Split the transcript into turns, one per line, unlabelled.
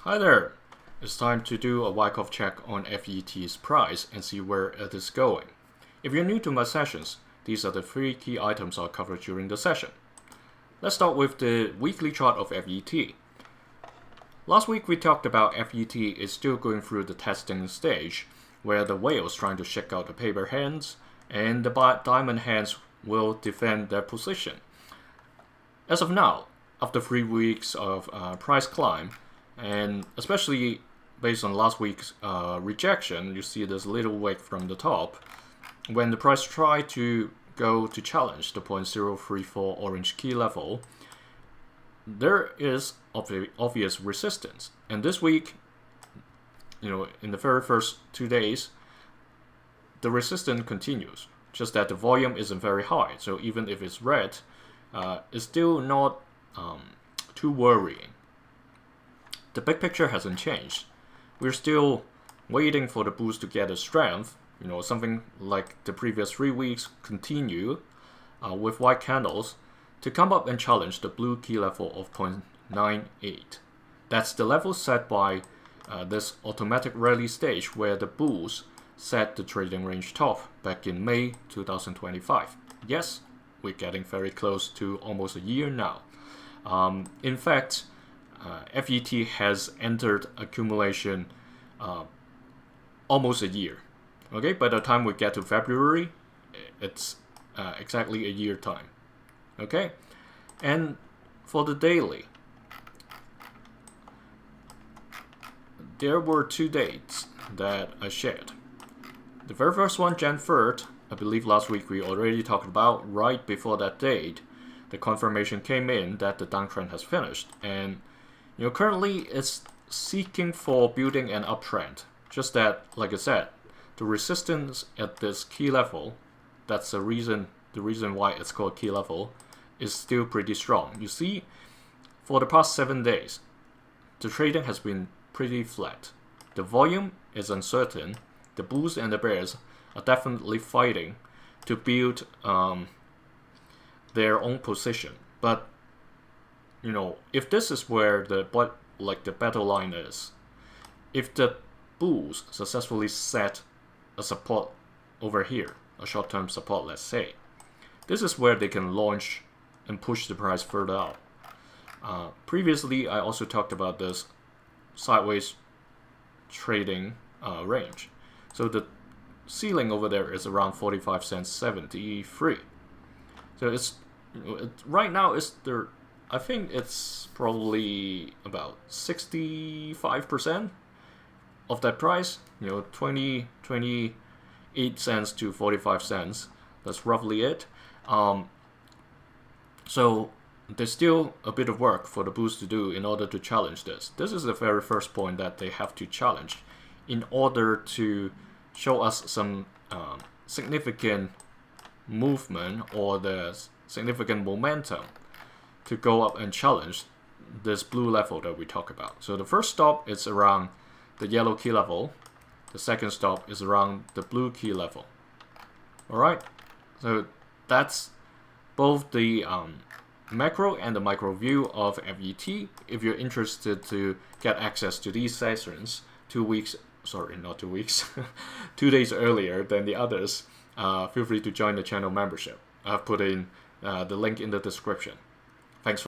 Hi there! It's time to do a Wyckoff check on FET's price and see where it is going. If you're new to my sessions, these are the 3 key items I'll cover during the session. Let's start with the weekly chart of FET. Last week we talked about FET is still going through the testing stage, where the whale's trying to shake out the paper hands, and the diamond hands will defend their position. As of now, after 3 weeks of price climb, and especially based on last week's rejection, you see this little wick from the top. When the price tried to go to challenge the 0.034 orange key level, there is obvious resistance. And this week, in the very first 2 days, the resistance continues. Just that the volume isn't very high. So even if it's red, it's still not too worrying. The big picture hasn't changed. We're still waiting for the boost to get a strength, something like the previous 3 weeks continue with white candles to come up and challenge the blue key level of 0.98. That's the level set by this automatic rally stage where the bulls set the trading range top back in May 2025. Yes, we're getting very close to almost a year now. In fact, FET has entered accumulation almost a year. Okay, by the time we get to February, it's exactly a year time. Okay, and for the daily, there were 2 dates that I shared. The very first one, Jan 3rd, I believe last week we already talked about. Right before that date, the confirmation came in that the downtrend has finished, and currently it's seeking for building an uptrend. Just that, like I said, the resistance at this key level, that's the reason why it's called key level, is still pretty strong. You see, for the past 7 days, the trading has been pretty flat. The volume is uncertain. The bulls and the bears are definitely fighting to build their own position. But if this is where the battle line is, if the bulls successfully set a support over here, a short-term support, let's say, this is where they can launch and push the price further out. Previously, I also talked about this sideways trading range. So the ceiling over there is around 45 cents 73. So it's right now it's there. I think it's probably about 65% of that price. 28 cents to 45 cents. That's roughly it. So there's still a bit of work for the bulls to do in order to challenge this. This is the very first point that they have to challenge in order to show us some significant movement or the significant momentum to go up and challenge this blue level that we talk about. So the first stop is around the yellow key level. The second stop is around the blue key level. Alright, so that's both the macro and the micro view of FET. If you're interested to get access to these sessions 2 weeks, sorry, not 2 weeks, 2 days earlier than the others, feel free to join the channel membership. I've put in the link in the description.